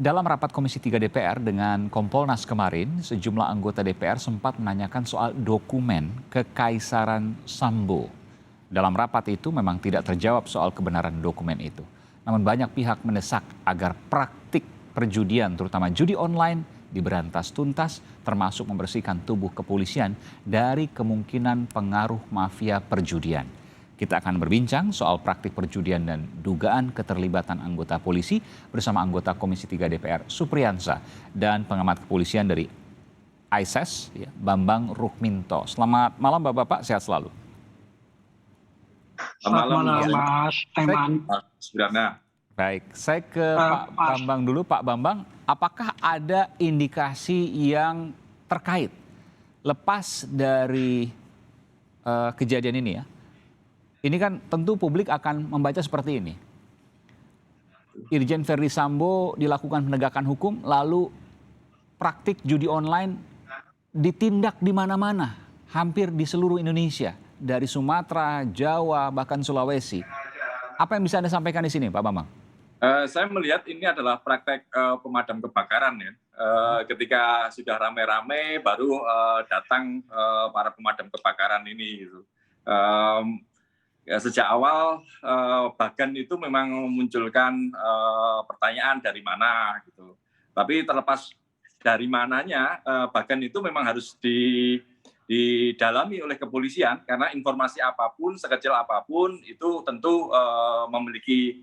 Dalam rapat Komisi 3 DPR dengan Kompolnas kemarin, sejumlah anggota DPR sempat menanyakan soal dokumen Kekaisaran Sambo. Dalam rapat itu memang tidak terjawab soal kebenaran dokumen itu. Namun banyak pihak mendesak agar praktik perjudian, terutama judi online, diberantas tuntas, termasuk membersihkan tubuh kepolisian dari kemungkinan pengaruh mafia perjudian. Kita akan berbincang soal praktik perjudian dan dugaan keterlibatan anggota polisi bersama anggota Komisi 3 DPR Supriyansa dan pengamat kepolisian dari ISES, Bambang Rukminto. Selamat malam Bapak-Bapak, sehat selalu. Selamat malam Ya. Mas Aiman. Baik, saya ke Pak Bambang dulu. Pak Bambang, apakah ada indikasi yang terkait lepas dari kejadian ini ya? Ini kan tentu publik akan membaca seperti ini. Irjen Verdi Sambo dilakukan penegakan hukum, lalu praktik judi online ditindak di mana-mana, hampir di seluruh Indonesia, dari Sumatera, Jawa, bahkan Sulawesi. Apa yang bisa Anda sampaikan di sini, Pak Bambang? Saya melihat ini adalah praktek pemadam kebakaran ya. Ketika sudah rame-rame, baru datang para pemadam kebakaran ini. Gitu. Ya, sejak awal Bagan itu memang memunculkan pertanyaan dari mana gitu. Tapi terlepas dari mananya, Bagan itu memang harus didalami oleh kepolisian karena informasi apapun, sekecil apapun itu tentu memiliki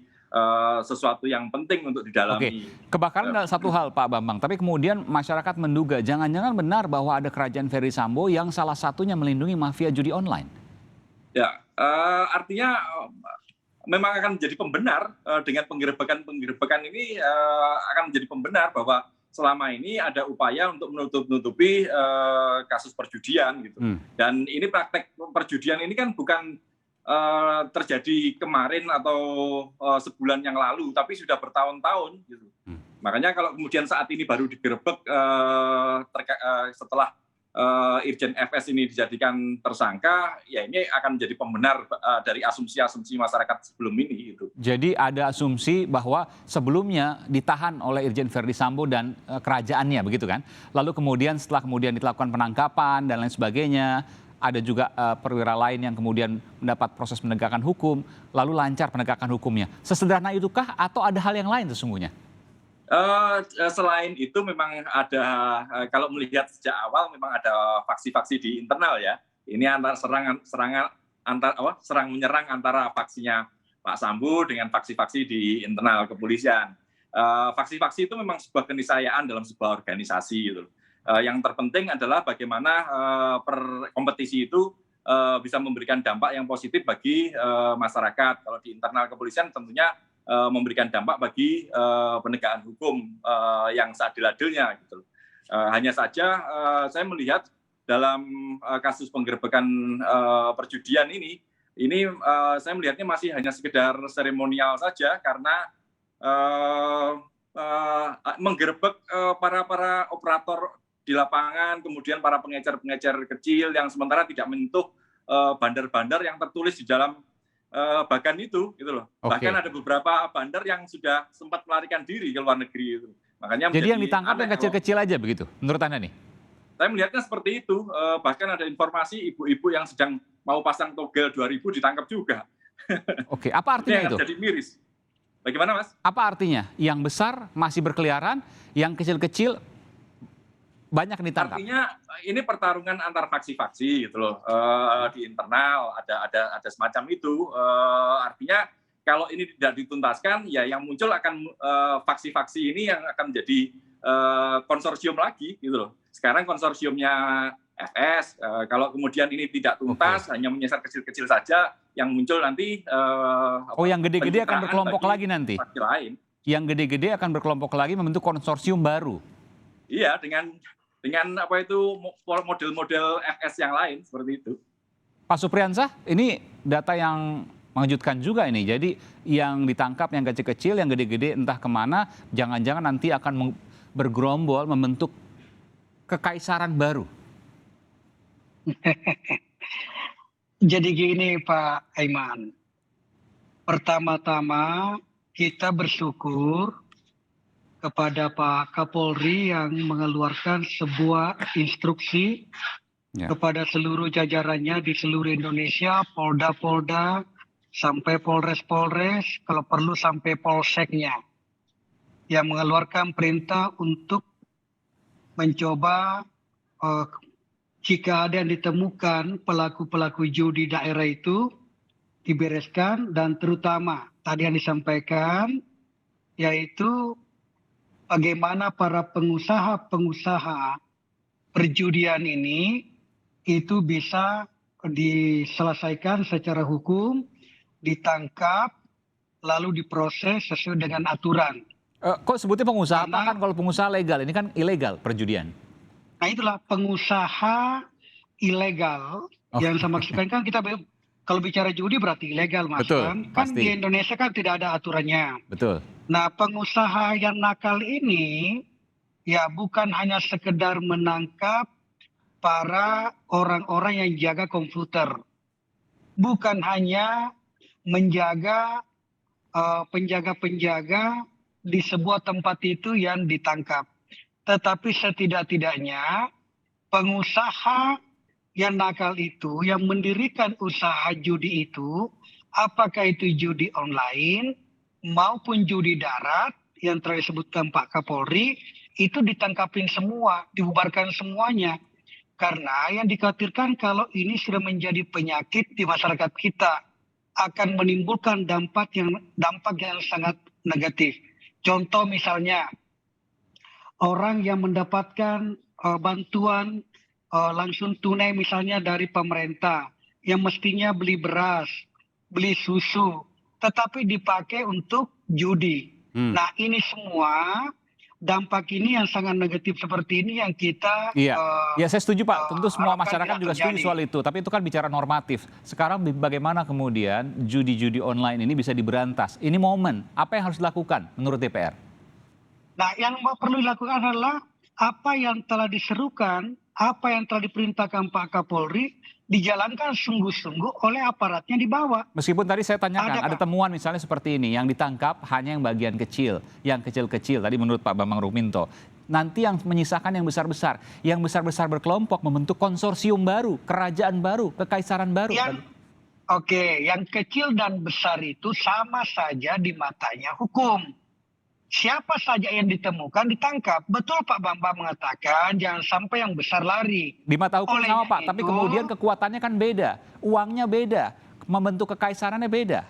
sesuatu yang penting untuk didalami. Oke, kebakaran adalah satu hal Pak Bambang, tapi kemudian masyarakat menduga jangan-jangan benar bahwa ada kerajaan Verdi Sambo yang salah satunya melindungi mafia judi online. Ya, artinya memang akan menjadi pembenar dengan penggerebekan ini akan menjadi pembenar bahwa selama ini ada upaya untuk menutupi kasus perjudian gitu. Dan ini praktek perjudian ini kan bukan terjadi kemarin atau sebulan yang lalu, tapi sudah bertahun-tahun gitu. Makanya kalau kemudian saat ini baru digerebek setelah Irjen FS ini dijadikan tersangka, ya ini akan menjadi pembenar dari asumsi-asumsi masyarakat sebelum ini. Gitu. Jadi ada asumsi bahwa sebelumnya ditahan oleh Irjen Verdi Sambo dan kerajaannya, begitu kan? Lalu kemudian setelah dilakukan penangkapan dan lain sebagainya, ada juga perwira lain yang kemudian mendapat proses penegakan hukum, lalu lancar penegakan hukumnya. Sesederhana itukah atau ada hal yang lain sesungguhnya? Selain itu memang ada, kalau melihat sejak awal memang ada faksi-faksi di internal ya. Ini serang menyerang antara faksinya Pak Sambo dengan faksi-faksi di internal kepolisian. Faksi-faksi itu memang sebuah keniscayaan dalam sebuah organisasi gitu. Yang terpenting adalah bagaimana kompetisi itu bisa memberikan dampak yang positif bagi masyarakat. Kalau di internal kepolisian tentunya memberikan dampak bagi penegakan hukum yang seadil-adilnya gitu. Hanya saja saya melihat dalam kasus penggerebekan perjudian ini saya melihatnya masih hanya sekedar seremonial saja karena menggerebek para operator di lapangan, kemudian para pengecer-pengecer kecil yang sementara tidak menyentuh bandar-bandar yang tertulis di dalam Bagan itu, gitu loh. Bahkan ada beberapa bandar yang sudah sempat melarikan diri ke luar negeri itu. Makanya jadi yang ditangkap yang kecil-kecil aja begitu, menurut Anda nih? Saya melihatnya seperti itu. Bahkan ada informasi ibu-ibu yang sedang mau pasang togel 2000 ditangkap juga. Oke, apa artinya itu? Jadi miris. Bagaimana, Mas? Apa artinya? Yang besar masih berkeliaran, yang kecil-kecil banyak ditangkap. Artinya ini pertarungan antar faksi-faksi gitu loh. Di internal ada semacam itu. Artinya kalau ini tidak dituntaskan, ya yang muncul akan faksi-faksi ini yang akan menjadi konsorsium lagi gitu loh. Sekarang konsorsiumnya FS. Kalau kemudian ini tidak tuntas, hanya menyasar kecil-kecil saja, yang muncul nanti. Yang gede-gede akan berkelompok lagi nanti. Lain. Yang gede-gede akan berkelompok lagi membentuk konsorsium baru. Iya, dengan apa itu model-model FS yang lain seperti itu. Pak Supriyansa, ini data yang mengejutkan juga ini. Jadi yang ditangkap yang kecil-kecil, yang gede-gede entah kemana, jangan-jangan nanti akan bergerombol membentuk kekaisaran baru. Jadi gini Pak Aiman, pertama-tama kita bersyukur kepada Pak Kapolri yang mengeluarkan sebuah instruksi kepada seluruh jajarannya di seluruh Indonesia, Polda-Polda, sampai Polres-Polres, kalau perlu sampai Polseknya, yang mengeluarkan perintah untuk mencoba jika ada yang ditemukan pelaku-pelaku judi daerah itu dibereskan, dan terutama tadi yang disampaikan yaitu bagaimana para pengusaha-pengusaha perjudian ini itu bisa diselesaikan secara hukum, ditangkap, lalu diproses sesuai dengan aturan. Kok sebutnya pengusaha, Pak? Karena- Kan kalau pengusaha legal, ini kan ilegal perjudian. Nah itulah pengusaha ilegal yang sama sekali kan kalau bicara judi berarti ilegal, Mas. Betul, Kan pasti. di Indonesia kan tidak ada aturannya. Betul. Nah, pengusaha yang nakal ini ya bukan hanya sekedar menangkap para orang-orang yang jaga komputer. Bukan hanya menjaga penjaga-penjaga di sebuah tempat itu yang ditangkap. Tetapi setidak-tidaknya pengusaha yang nakal itu, yang mendirikan usaha judi itu, apakah itu judi online maupun judi darat yang telah disebutkan Pak Kapolri, itu ditangkapin semua, dibubarkan semuanya. Karena yang dikhawatirkan kalau ini sudah menjadi penyakit di masyarakat kita, akan menimbulkan dampak yang sangat negatif. Contoh misalnya, orang yang mendapatkan bantuan langsung tunai misalnya dari pemerintah, yang mestinya beli beras, beli susu, tetapi dipakai untuk judi. Nah ini semua dampak ini yang sangat negatif seperti ini yang kita Iya, saya setuju Pak. Tentu semua harapkan masyarakat tidak juga setuju terjadi. soal itu. Tapi itu kan bicara normatif. Sekarang bagaimana kemudian judi-judi online ini bisa diberantas? Ini momen. Apa yang harus dilakukan menurut DPR? Nah, yang perlu dilakukan adalah apa yang telah diserukan, apa yang telah diperintahkan Pak Kapolri dijalankan sungguh-sungguh oleh aparatnya di bawah. Meskipun tadi saya tanyakan, ada Pak. temuan misalnya seperti ini, yang ditangkap hanya yang bagian kecil, yang kecil-kecil, tadi menurut Pak Bambang Rukminto. Nanti yang menyisakan yang besar-besar. Yang besar-besar berkelompok membentuk konsorsium baru, kerajaan baru, kekaisaran baru. Yang kecil dan besar itu sama saja di matanya hukum. Siapa saja yang ditemukan ditangkap. Betul Pak Bambang mengatakan jangan sampai yang besar lari. Di mata hukum Olehnya sama Pak, tapi itu- kemudian kekuatannya kan beda, uangnya beda, membentuk kekaisarannya beda.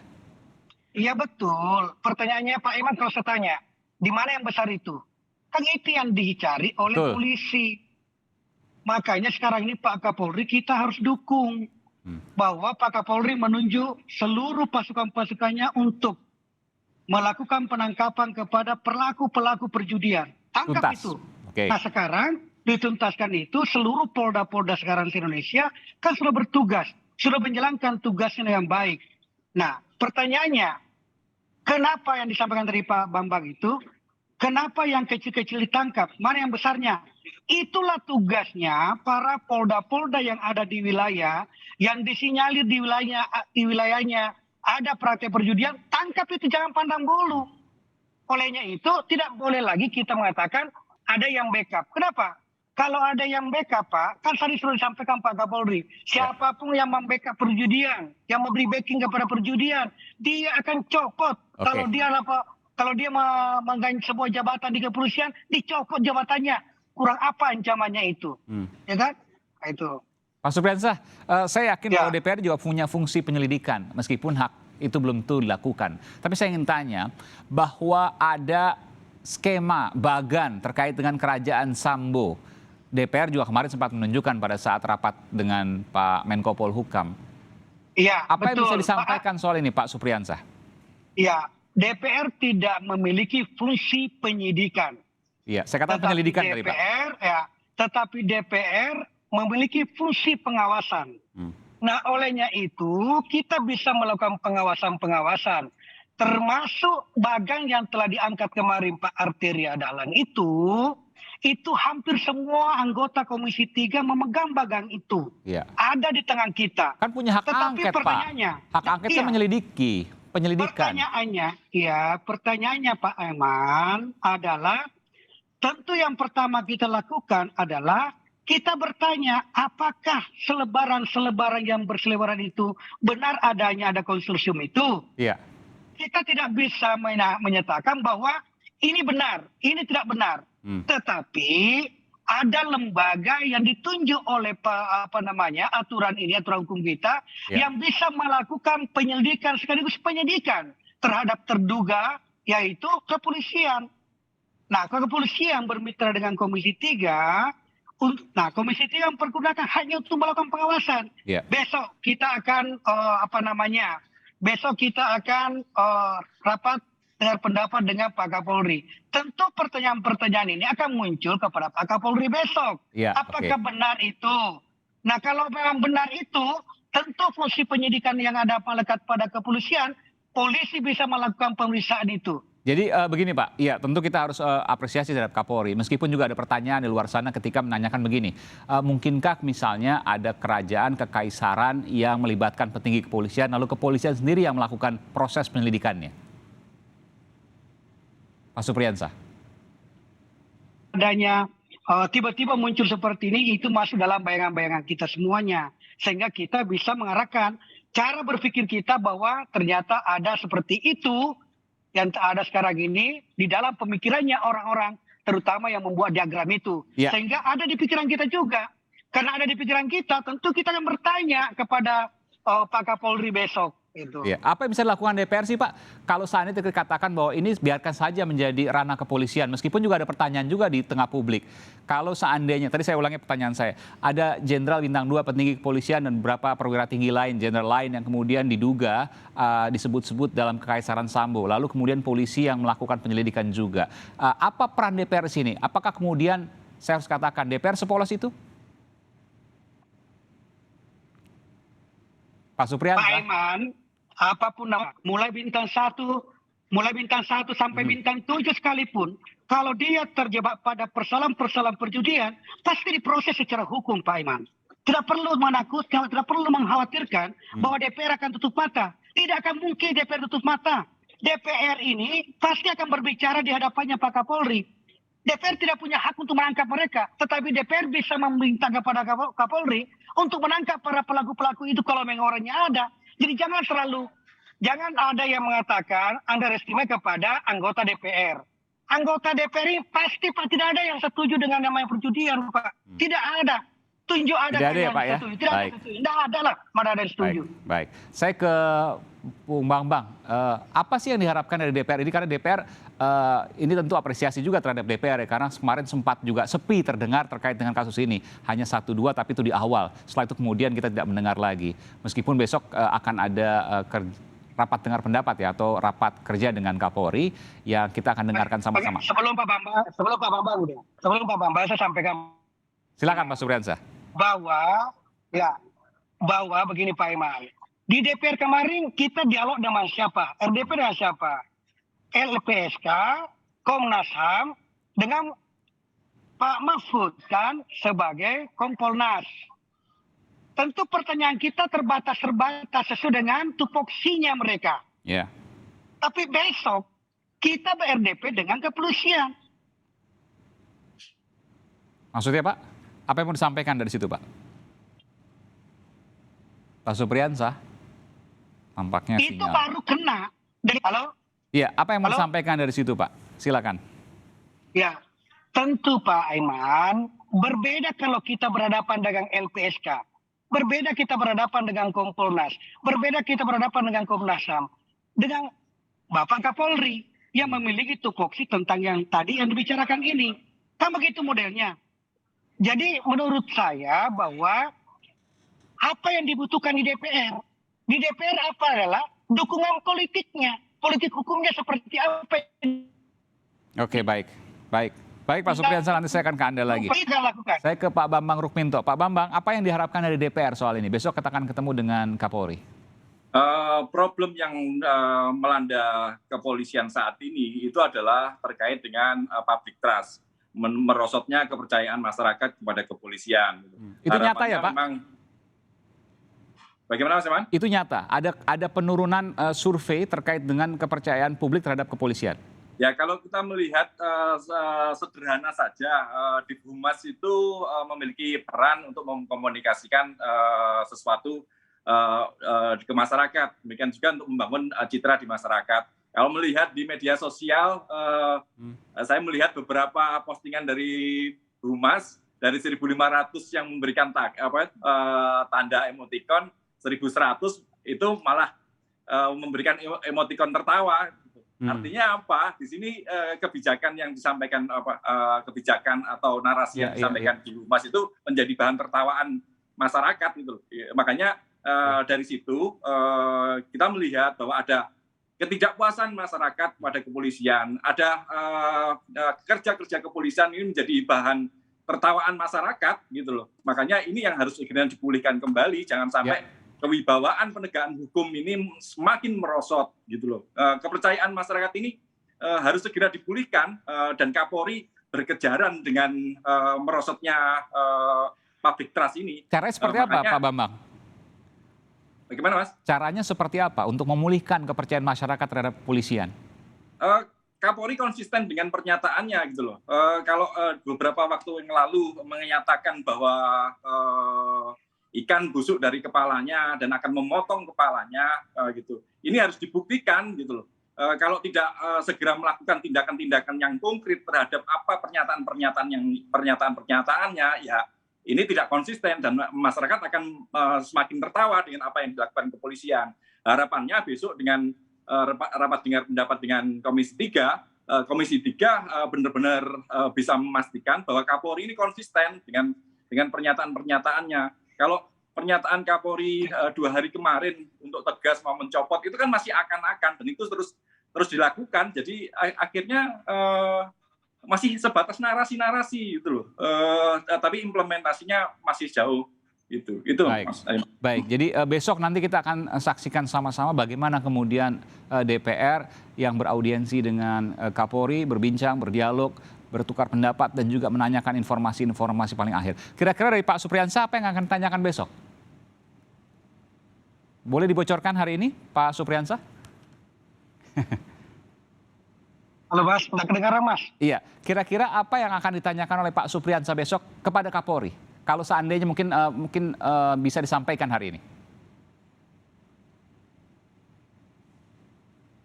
Iya betul. Pertanyaannya Pak Iman kalau saya tanya, di mana yang besar itu? Kan itu yang dicari oleh Betul. polisi. Makanya sekarang ini Pak Kapolri kita harus dukung. Bahwa Pak Kapolri menunjuk seluruh pasukan-pasukannya untuk melakukan penangkapan kepada pelaku-pelaku perjudian. Tangkap Tuntas. itu. Oke. Nah sekarang dituntaskan itu seluruh polda-polda sekarang di Indonesia kan sudah bertugas. Sudah menjalankan tugasnya dengan baik. Nah pertanyaannya, kenapa yang disampaikan dari Pak Bambang itu, kenapa yang kecil-kecil ditangkap? Mana yang besarnya? Itulah tugasnya para polda-polda yang ada di wilayah, yang disinyalir di wilayahnya ada praktek perjudian, tangkap itu, jangan pandang bulu. Olehnya itu tidak boleh lagi kita mengatakan ada yang backup. Kenapa? Kalau ada yang backup Pak, kan tadi sudah disampaikan Pak Kapolri, siapapun yang membackup perjudian, yang memberi backing kepada perjudian, dia akan copot. Kalau dia menggait sebuah jabatan di kepolisian, dicopot jabatannya. Kurang apa ancamannya itu? Ya kan? Nah, itu. Pak Supriyansah, saya yakin Ya. bahwa DPR juga punya fungsi penyelidikan, meskipun hak itu belum tentu dilakukan. Tapi saya ingin tanya bahwa ada skema bagan terkait dengan kerajaan Sambo. DPR juga kemarin sempat menunjukkan pada saat rapat dengan Pak Menko Polhukam. Iya, Apa yang betul. bisa disampaikan soal ini Pak Supriyansah? Iya, DPR tidak memiliki fungsi penyidikan. Iya, saya katakan penyelidikan tadi Pak. Tetapi DPR memiliki fungsi pengawasan. Nah, olehnya itu kita bisa melakukan pengawasan-pengawasan. Termasuk bagan yang telah diangkat kemarin Pak Arteria Dahlan itu hampir semua anggota Komisi 3 memegang bagan itu. Iya. Ada di tangan kita. Kan punya hak Tetapi angket Pak. pertanyaannya, Hak angket kan iya. menyelidiki. penyelidikan. Pertanyaannya Pak Aiman adalah tentu yang pertama kita lakukan adalah kita bertanya apakah selebaran-selebaran yang berselebaran itu benar adanya ada konsorsium itu. Iya. Kita tidak bisa menyatakan bahwa ini benar, ini tidak benar. Tetapi ada lembaga yang ditunjuk oleh aturan hukum kita yang bisa melakukan penyelidikan sekaligus penyidikan terhadap terduga, yaitu kepolisian. Nah, kepolisian bermitra dengan Komisi 3. Nah, Komisi 3 mempergunakan hanya untuk melakukan pengawasan. Besok kita akan rapat dengar pendapat dengan Pak Kapolri. Tentu pertanyaan-pertanyaan ini akan muncul kepada Pak Kapolri besok. Apakah benar itu? Nah, kalau memang benar itu, tentu fungsi penyidikan yang ada melekat pada kepolisian, polisi bisa melakukan pemeriksaan itu. Jadi begini Pak, ya tentu kita harus apresiasi terhadap Kapolri. Meskipun juga ada pertanyaan di luar sana ketika menanyakan begini, mungkinkah misalnya ada kerajaan, kekaisaran yang melibatkan petinggi kepolisian, lalu kepolisian sendiri yang melakukan proses penyelidikannya? Pak Supriyansa. Adanya tiba-tiba muncul seperti ini, itu masuk dalam bayangan-bayangan kita semuanya. Sehingga kita bisa mengarahkan cara berpikir kita bahwa ternyata ada seperti itu yang ada sekarang ini di dalam pemikirannya orang-orang, terutama yang membuat diagram itu. Sehingga ada di pikiran kita juga. Karena ada di pikiran kita, tentu kita akan bertanya kepada Pak Kapolri besok. Itu. Apa yang bisa dilakukan DPR sih Pak? Kalau saat ini dikatakan bahwa ini biarkan saja menjadi ranah kepolisian, meskipun juga ada pertanyaan juga di tengah publik. Kalau seandainya, tadi saya ulangi pertanyaan saya, ada Jenderal Bintang 2 petinggi kepolisian dan beberapa perwira tinggi lain, jenderal lain yang kemudian diduga disebut-sebut dalam kekaisaran Sambo, lalu kemudian polisi yang melakukan penyelidikan juga. Apa peran DPR di sini? Apakah kemudian saya harus katakan DPR sepolos itu? Pak Supriyansa. Pak Aiman, apapun mulai bintang 1 sampai bintang 7 sekalipun, kalau dia terjebak pada persoalan-persoalan perjudian, pasti diproses secara hukum, Pak Aiman. Tidak perlu menakutkan, tidak perlu mengkhawatirkan bahwa DPR akan tutup mata. Tidak akan mungkin DPR tutup mata. DPR ini pasti akan berbicara di hadapannya Pak Kapolri. DPR tidak punya hak untuk menangkap mereka, tetapi DPR bisa meminta kepada Kapolri untuk menangkap para pelaku-pelaku itu kalau memang orangnya ada. Jadi jangan ada yang mengatakan underestimate kepada anggota DPR. Anggota DPR ini pasti Pak tidak ada yang setuju dengan namanya perjudian, Pak. Tidak ada. Tunjuk ada tidak ada ya Pak ya? Tidak ada lah, mana ada yang setuju. Baik. Saya ke Bung Bambang. Apa sih yang diharapkan dari DPR ini? Karena DPR ini tentu apresiasi juga terhadap DPR ya, karena kemarin sempat juga sepi terdengar terkait dengan kasus ini. Hanya 1-2 tapi itu di awal. Setelah itu kemudian kita tidak mendengar lagi. Meskipun besok akan ada rapat dengar pendapat ya, atau rapat kerja dengan Kapolri yang kita akan dengarkan sama-sama. Sebelum Pak Bambang saya sampaikan. Silakan Pak Supriyansa. Bahwa begini Pak Aiman. Di DPR kemarin kita dialog dengan siapa? RDP dengan siapa? LPSK, Komnas HAM, dengan Pak Mahfud kan sebagai Kompolnas. Tentu pertanyaan kita terbatas sesuai dengan tupoksinya mereka. Tapi besok kita ber-RDP dengan kepolisian. Maksudnya Pak? Apa yang mau disampaikan dari situ Pak? Pak Supriyansa? Tampaknya itu sinyal. Baru kena. Halo? Iya, apa yang mau disampaikan dari situ Pak? Silakan. Ya, tentu Pak Aiman, berbeda kalau kita berhadapan dengan LPSK. Berbeda kita berhadapan dengan Kompolnas. Berbeda kita berhadapan dengan Komnas HAM. Dengan Bapak Kapolri yang memiliki tupoksi tentang yang tadi yang dibicarakan ini. Kan begitu modelnya. Jadi menurut saya bahwa apa yang dibutuhkan di DPR apa adalah dukungan politiknya, politik hukumnya seperti apa. Oke, baik Pak Supriyansa, nanti saya akan ke Anda lagi. Saya ke Pak Bambang Rukminto. Pak Bambang, apa yang diharapkan dari DPR soal ini? Besok kita akan ketemu dengan Kapolri. Problem yang melanda kepolisian saat ini itu adalah terkait dengan public trust. Merosotnya kepercayaan masyarakat kepada kepolisian. Itu nyata ya Pak? Bagaimana Mas Eman? Itu nyata. Ada penurunan survei terkait dengan kepercayaan publik terhadap kepolisian. Ya kalau kita melihat sederhana saja, di Humas itu memiliki peran untuk mengkomunikasikan sesuatu ke masyarakat. Demikian juga untuk membangun citra di masyarakat. Kalau melihat di media sosial, saya melihat beberapa postingan dari Humas dari 1.500 yang memberikan tanda emoticon, 1.100 itu malah memberikan emoticon tertawa. Artinya apa? Di sini kebijakan yang disampaikan kebijakan atau narasi yang disampaikan di Humas itu menjadi bahan tertawaan masyarakat gitu. Makanya dari situ kita melihat bahwa ada ketidakpuasan masyarakat pada kepolisian, ada kerja-kerja kepolisian ini menjadi bahan tertawaan masyarakat gitu loh. Makanya ini yang harus segera dipulihkan kembali, jangan sampai kewibawaan penegakan hukum ini semakin merosot gitu loh. Kepercayaan masyarakat ini harus segera dipulihkan dan Kapolri berkejaran dengan merosotnya public trust ini. Caranya seperti apa Pak Bambang? Bagaimana Mas? Caranya seperti apa untuk memulihkan kepercayaan masyarakat terhadap kepolisian? Kapolri konsisten dengan pernyataannya gitu loh. Kalau beberapa waktu yang lalu menyatakan bahwa ikan busuk dari kepalanya dan akan memotong kepalanya gitu. Ini harus dibuktikan gitu loh. Kalau tidak segera melakukan tindakan-tindakan yang konkret terhadap apa pernyataan-pernyataannya, ya ini tidak konsisten dan masyarakat akan semakin tertawa dengan apa yang dilakukan kepolisian. Harapannya besok dengan rapat dengar pendapat dengan Komisi 3, Komisi 3 benar-benar bisa memastikan bahwa Kapolri ini konsisten dengan pernyataan-pernyataannya. Kalau pernyataan Kapolri 2 hari kemarin untuk tegas mau mencopot itu kan masih akan-akan dan itu terus dilakukan. Jadi akhirnya masih sebatas narasi-narasi gitu loh. Tapi implementasinya masih jauh itu. Baik. Mas. Baik. Jadi besok nanti kita akan saksikan sama-sama bagaimana kemudian DPR yang beraudiensi dengan Kapolri berbincang, berdialog, bertukar pendapat dan juga menanyakan informasi-informasi paling akhir. Kira-kira dari Pak Supriyansa apa yang akan ditanyakan besok? Boleh dibocorkan hari ini, Pak Supriyansa? Halo Mas, tidak kedengaran Mas? Iya, kira-kira apa yang akan ditanyakan oleh Pak Supriyansa besok kepada Kapolri? Kalau seandainya mungkin bisa disampaikan hari ini.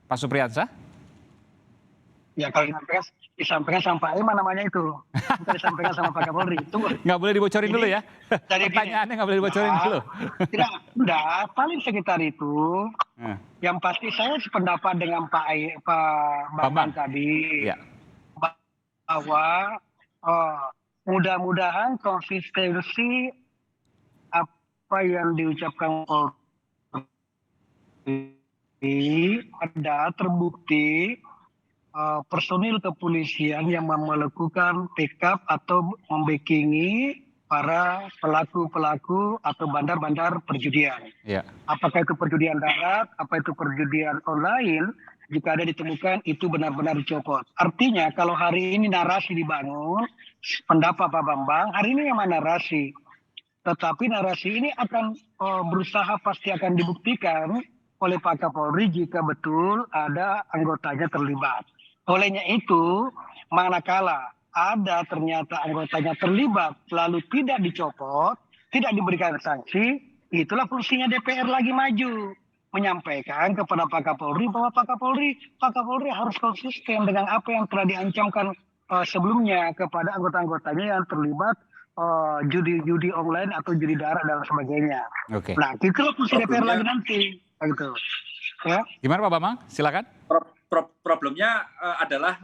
Pak Supriyansa? Ya kalau disampaikan sama Pak Eman namanya itu, bukan disampaikan sama Pak Kapolri. Tunggu. Nggak boleh dibocorin dulu ya? Jadi Pertanyaannya nggak boleh dibocorin dulu. Tidak, paling sekitar itu. Yang pasti saya sependapat dengan Pak Bambang tadi, bahwa mudah-mudahan konsistensi apa yang diucapkan Polri ada terbukti personil kepolisian yang melakukan backup atau membackingi para pelaku-pelaku atau bandar-bandar perjudian. Ya. Apakah itu perjudian darat, apa itu perjudian online, jika ada ditemukan itu benar-benar dicopot. Artinya kalau hari ini narasi dibangun, pendapat Pak Bambang, hari ini memang narasi. Tetapi narasi ini akan berusaha pasti akan dibuktikan oleh Pak Kapolri jika betul ada anggotanya terlibat. Olehnya itu, manakala ada ternyata anggotanya terlibat lalu tidak dicopot, tidak diberikan sanksi, itulah fungsinya DPR lagi maju. Menyampaikan kepada Pak Kapolri bahwa Pak Kapolri harus konsisten dengan apa yang telah diancamkan sebelumnya kepada anggota-anggotanya yang terlibat judi online atau judi darat dan sebagainya. Oke. Nah, itulah fungsi DPR lagi nanti. Gitu. Ya. Gimana Pak Bambang? Silakan. Problemnya adalah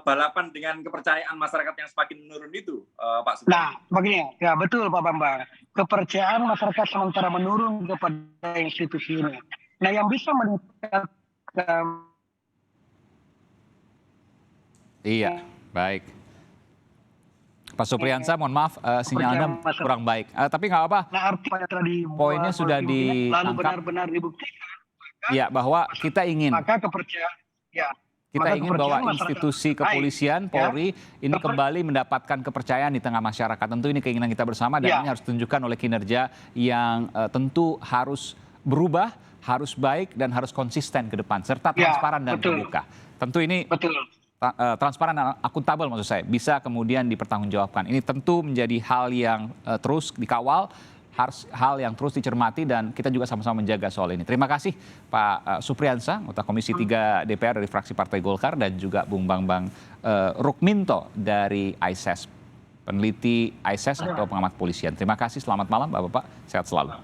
balapan dengan kepercayaan masyarakat yang semakin menurun itu, Pak Supriyansa. Nah, begini, ya betul Pak Bambang. Kepercayaan masyarakat sementara menurun kepada institusi ini. Nah, yang bisa meningkatkan. Iya, baik. Pak Supriyansa, mohon maaf, sinyal Anda kurang baik. Tapi nggak apa. Nah, artinya poinnya sudah ditangkap. Lalu benar-benar dibuktikan. Iya, bahwa kita ingin. Maka kepercayaan, ya. Kita maka ingin bahwa kepercayaan masyarakat institusi baik, kepolisian, ya. Polri, ini kembali mendapatkan kepercayaan di tengah masyarakat. Tentu ini keinginan kita bersama dan Ya. ini harus ditunjukkan oleh kinerja yang tentu harus berubah, harus baik dan harus konsisten ke depan serta Ya, transparan dan betul. terbuka. Tentu ini Betul. transparan dan akuntabel maksud saya bisa kemudian dipertanggungjawabkan. Ini tentu menjadi hal yang terus dikawal, harus hal yang terus dicermati dan kita juga sama-sama menjaga soal ini. Terima kasih Pak Supriyansa, anggota Komisi 3 DPR dari fraksi Partai Golkar dan juga Bung Bambang Rukminto dari ISES, peneliti ISES atau pengamat polisian. Terima kasih, selamat malam Bapak-Bapak, sehat selalu.